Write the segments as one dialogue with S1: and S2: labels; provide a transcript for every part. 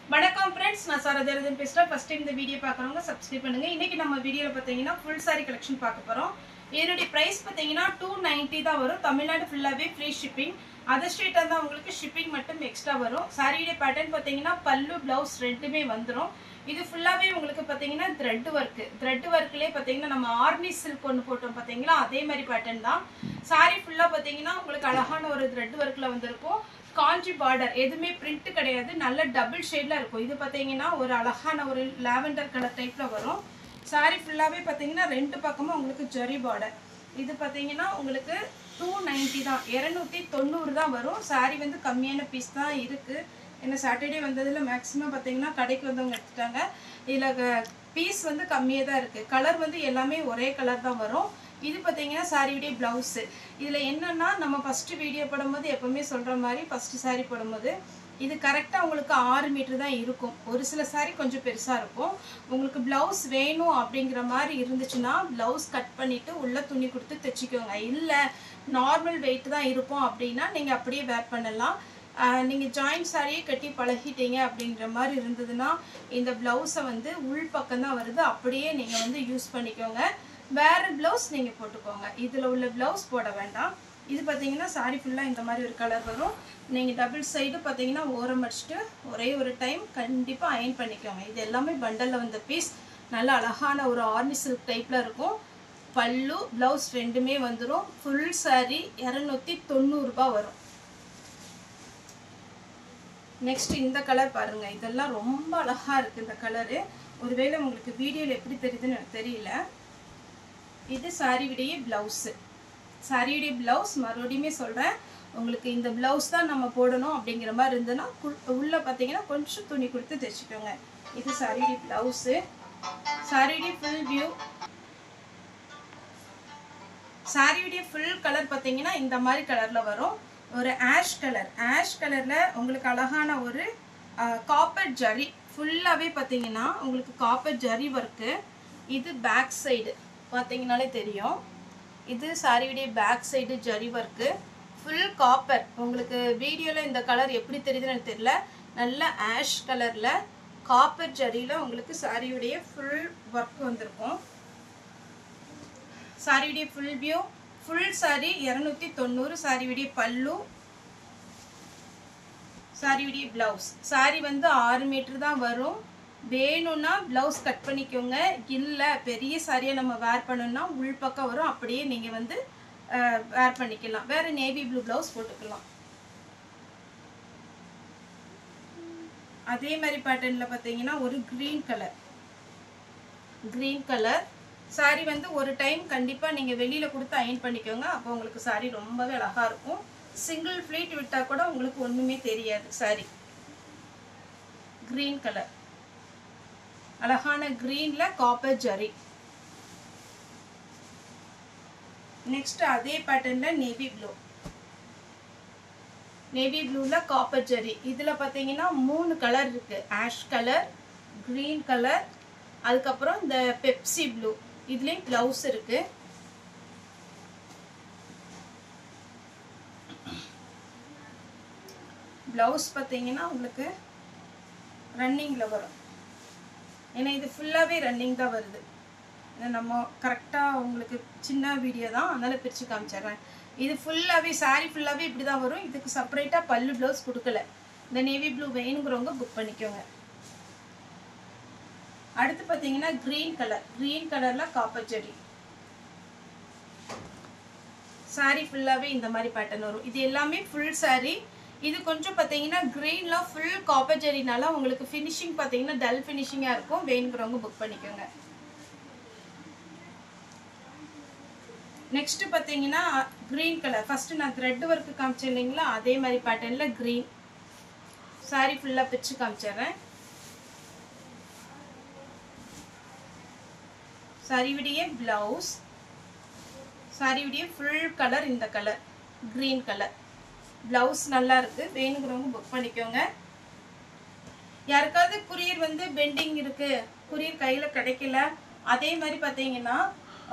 S1: வணக்கம் फ्रेंड्स நான் சாரதேரதன் பேசுறேன் ஃபர்ஸ்ட் டைம் இந்த வீடியோ பார்க்கறவங்க சப்ஸ்கிரைப் பண்ணுங்க இன்னைக்கு நம்ம வீடியோல பாத்தீங்கன்னா ফুল saree கலெக்ஷன் பார்க்க போறோம் இதோட பிரைஸ் பாத்தீங்கன்னா 290 தான் வரும் தமிழ்நாடு ஃபுல்லாவே ஃப்ரீ ஷிப்பிங் அதர் ஸ்டேட்டா தான் உங்களுக்கு ஷிப்பிங் மட்டும் எக்ஸ்ட்ரா வரும் சாரியோட பேட்டர்ன் பாத்தீங்கன்னா பல்லு ப்лауஸ் ரெண்டுமே வந்துரும் இது ஃபுல்லாவே உங்களுக்கு பாத்தீங்கன்னா த்ரெட் வர்க்லயே பாத்தீங்கன்னா நம்ம ஆர்னி சில்க் ஒன்னு போட்டோம் பாத்தீங்களா அதே மாதிரி பேட்டர்ன் தான் saree ஃபுல்லா பாத்தீங்கன்னா உங்களுக்கு அழகான ஒரு த்ரெட் வர்க்ல வந்திருக்கும் காஞ்சி பார்டர் எதுமே பிரிண்ட் கிடையாது நல்ல டபுள் ஷேட்ல இருக்கும் இது பாத்தீங்கன்னா ஒரு அழகான ஒரு லாவெண்டர் கலர் டைப்ல வரும் saree ஃபுல்லாவே பாத்தீங்கன்னா ரெண்டு பக்கமும் உங்களுக்கு ஜரி பார்டர் இது பாத்தீங்கன்னா உங்களுக்கு 290 தான் 290 தான் வரும் saree வந்து கம்மியான பீஸ் தான் இருக்கு என்ன சாட்டர்டே வந்ததுல மேக்ஸिमम பாத்தீங்கன்னா கடைக்கு வந்தவங்க எடுத்துட்டாங்க இதுல பீஸ் வந்து கம்மியா தான் இருக்கு கலர் வந்து எல்லாமே ஒரே கலர் தான் வரும் இது பாத்தீங்கன்னா சாரியோட ப்лауஸ் இதுல என்னன்னா நம்ம ஃபர்ஸ்ட் வீடியோ போடும்போது எப்பவுமே சொல்ற மாதிரி ஃபர்ஸ்ட் saree போடும்போது இது கரெக்ட்டா உங்களுக்கு 6 மீட்டர் தான் இருக்கும் ஒரு சில saree கொஞ்சம் பெருசா இருக்கும் உங்களுக்கு ப்лауஸ் வேணும் அப்படிங்கற மாதிரி இருந்துச்சுனா ப்лауஸ் கட் பண்ணிட்டு உள்ள துணி கொடுத்து தச்சிக்கோங்க இல்ல நார்மல் weight தான் இருக்கும் அப்படினா நீங்க அப்படியே வேர் பண்ணலாம் நீங்க ஜாயிண்ட் saree கட்டி பழகிட்டீங்க அப்படிங்கற மாதிரி இருந்ததுனா இந்த ப்лауஸை வந்து உள் பக்கம் தான் வருது அப்படியே நீங்க வந்து யூஸ் பண்ணிக்கோங்க வேற ப்лауஸ் நீங்க போட்டுக்கோங்க இதுல உள்ள ப்лауஸ் போட வேண்டாம் இது பாத்தீங்கன்னா saree ஃபுல்லா இந்த மாதிரி ஒரு கலர் வரும் நீங்க டபுள் சைடு பாத்தீங்கன்னா ஓரம் அடிச்சிட்டு ஒரே ஒரு டைம் கண்டிப்பா அயன் பண்ணிக்கோங்க இது எல்லாமே பண்டல்ல வந்த பீஸ் நல்ல அழகான ஒரு ஆர்னி சில்க் டைப்ல இருக்கும் பல்லு ப்лауஸ் ரெண்டுமே வந்துரும் full saree 290 ரூபாய் வரும் நெக்ஸ்ட் இந்த கலர் பாருங்க இதெல்லாம் ரொம்ப அழகா இருக்கு இந்த கலர் ஒருவேளை உங்களுக்கு வீடியோல எப்படி தெரியுதுன்னு எனக்கு தெரியல இது சாரியுடைய ப்лауஸ் சாரியுடைய ப்лауஸ் மறுபடியும் சொல்றேன் உங்களுக்கு இந்த ப்лауஸ் தான் நம்ம போடணும் அப்படிங்கற மாதிரி இருந்தனா உள்ள பாத்தீங்கன்னா கொஞ்சம் துணி கொடுத்து தச்சிக்கோங்க இது சாரியுடைய ப்лауஸ் சாரியுடைய ফুল வியூ சாரியுடைய ফুল கலர் பாத்தீங்கன்னா இந்த மாதிரி கலர்ல வரும் ஒரு ஆஷ் கலர்ல உங்களுக்கு அழகான ஒரு காப்பர் ஜரி ஃபுல்லாவே பாத்தீங்கன்னா உங்களுக்கு காப்பர் ஜரி வர்க் இது பேக் சைடு பாத்தீங்கனாலே தெரியும் இது சாரியுடைய பேக் சைடு ஜரி வர்க் ফুল காப்பர் உங்களுக்கு வீடியோல இந்த கலர் எப்படி தெரியுதுன்னு எனக்கு தெரியல நல்ல ஆஷ் கலர்ல காப்பர் ஜரியில உங்களுக்கு சாரியுடைய ফুল வர்க் வந்திருக்கும் சாரியுடைய ফুল வியூ full saree 290 சாரியுடைய பல்லு சாரியுடைய ப்лауஸ் saree வந்து 6 மீட்டர் தான் வரும் வேணும்னா ப்лауஸ் கட் பண்ணிக்கோங்க இல்ல பெரிய சாரியா நம்ம வேர் பண்ணனும்னா உள் பக்கம் வரும் அப்படியே நீங்க வந்து வேர் பண்ணிக்கலாம் வேற நேவி ப்ளூ ப்лауஸ் போட்டுக்கலாம் அதே மாதிரி பேட்டர்ன்ல பாத்தீங்கன்னா ஒரு green கலர் saree வந்து ஒரு டைம் கண்டிப்பா நீங்க வெளியில கொடுத்து அயன் பண்ணிக்கோங்க அப்ப உங்களுக்கு saree ரொம்பவே அழகா இருக்கும் சிங்கிள் ஃப்ளீட் விட்டா கூட உங்களுக்கு ஒண்ணுமே தெரியாது saree green கலர் அழகான greenல காப்பர் ஜரி நெக்ஸ்ட் அதே பேட்டர்ன்ல நேவி ப்ளூல காப்பர் ஜரி இதுல பாத்தீங்கன்னா மூணு கலர் இருக்கு ஆஷ் கலர் green கலர் அதுக்கு அப்புறம் இந்த பெப்சி ப்ளூ இதுலயே ப்лауஸ் இருக்கு ப்лауஸ் பாத்தீங்கன்னா உங்களுக்கு ரன்னிங்ல வரும் ஏன்னா இது ஃபுல்லாவே ரன்னிங் தான் வருது நம்ம கரெக்ட்டா உங்களுக்கு சின்ன வீடியோ தான் அதனால பிரிச்சு காமிச்சறேன் இது ஃபுல்லாவே saree ஃபுல்லாவே இப்படி தான் வரும் இதுக்கு செப்பரேட்டா பல்லு ப்лауஸ் கொடுக்கல இந்த நேவி ப்ளூ வேணும்ங்கறவங்க புக் பண்ணிக்கோங்க அடுத்து பாத்தீங்கன்னா green கலர்ல காப்பர் ஜரி saree ஃபுல்லாவே இந்த மாதிரி பேட்டர்ன் வரும் இது எல்லாமே full saree இது கொஞ்சம் பாத்தீங்கன்னா greenல full காப்பர் ஜரினால உங்களுக்கு ஃபினிஷிங் பாத்தீங்கன்னா டல் ஃபினிஷிங்கா இருக்கும் வேணும்ங்கறவங்க புக் பண்ணிக்கோங்க நெக்ஸ்ட் பாத்தீங்கன்னா green கலர் ஃபர்ஸ்ட் நான் thread work காமிச்சேன் இல்லீங்களா அதே மாதிரி பேட்டர்ன்ல green saree ஃபுல்லா பிச்சு காமிச்சறேன் சாரியுடைய ப்лауஸ் சாரியுடைய ফুল கலர் இந்த கலர் green கலர் ப்лауஸ் நல்லா இருக்கு வேணும்ங்கறவங்க புக் பண்ணிக்கோங்க யாருக்காவது courier வந்து பெண்டிங் இருக்கு courier கையில கிடைக்கல அதே மாதிரி பாத்தீங்கன்னா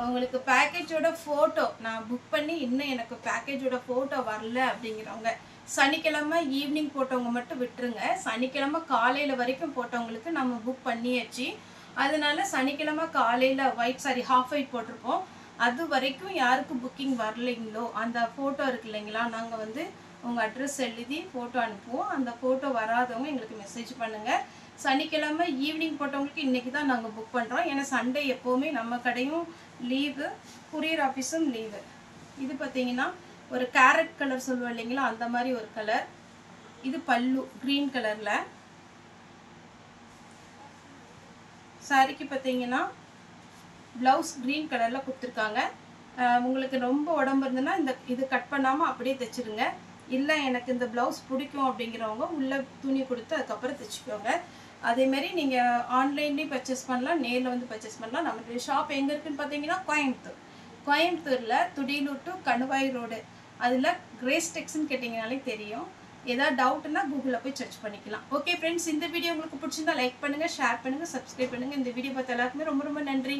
S1: உங்களுக்கு பேக்கேஜோட போட்டோ நான் புக் பண்ணி இன்னும் எனக்கு பேக்கேஜோட போட்டோ வரல அப்படிங்கறவங்க சனிக்கிழமை ஈவினிங் போட்டவங்க மட்டும் விட்டுருங்க. சனிக்கிழமை காலையில் வரைக்கும் போட்டவங்களுக்கு நம்ம புக் பண்ணியாச்சு. அதனால சனிக்கிழமை காலையில் ஒயிட் சாரி ஹாஃப் ஒயிட் போட்டிருப்போம். அது வரைக்கும் யாருக்கு புக்கிங் வரலைங்களோ அந்த ஃபோட்டோ இருக்கு இல்லைங்களா, நாங்கள் வந்து உங்கள் அட்ரஸ் எழுதி ஃபோட்டோ அனுப்புவோம். அந்த ஃபோட்டோ வராதவங்க எங்களுக்கு மெசேஜ் பண்ணுங்கள். சனிக்கிழமை ஈவினிங் போட்டவங்களுக்கு இன்றைக்கி தான் நாங்கள் புக் பண்ணுறோம். ஏன்னா சண்டே எப்போவுமே நம்ம கடையும் லீவு, கொரியர் ஆஃபீஸும் லீவு. இது பார்த்தீங்கன்னா ஒரு கேரட் கலர் சொல்லுவோம் இல்லைங்களா, அந்த மாதிரி ஒரு கலர். இது பல்லு க்ரீன் கலரில். சாரிக்கு பார்த்தீங்கன்னா ப்ளவுஸ் க்ரீன் கலரில் கொடுத்துருக்காங்க. உங்களுக்கு ரொம்ப உடம்பு இருந்ததுன்னா இது கட் பண்ணாமல் அப்படியே தைச்சிருங்க. இல்லை எனக்கு இந்த ப்ளவுஸ் பிடிக்கும் அப்படிங்கிறவங்க உள்ள துணி கொடுத்து அதுக்கப்புறம் தைச்சிக்கோங்க. அதேமாரி நீங்கள் ஆன்லைன்லேயும் பர்ச்சேஸ் பண்ணலாம், நேரில் வந்து பர்ச்சேஸ் பண்ணலாம். நம்மளுடைய ஷாப் எங்கே இருக்குதுன்னு பார்த்தீங்கன்னா கோயம்புத்தூரில் துடியலூர் டு கணுவாய் ரோடு. அதில் கிரேஸ் டெக்ஸ்ன்னு கேட்டிங்கனாலே தெரியும். ஏதாவது டவுட்னா கூகுளில் போய் சர்ச் பண்ணிக்கலாம். ஓகே ஃப்ரெண்ட்ஸ், இந்த வீடியோ உங்களுக்கு பிடிச்சிருந்தா லைக் பண்ணுங்கள், ஷேர் பண்ணுங்கள், சப்ஸ்கிரைப் பண்ணுங்கள். இந்த வீடியோ பார்த்த எல்லாருக்குமே ரொம்ப ரொம்ப நன்றி.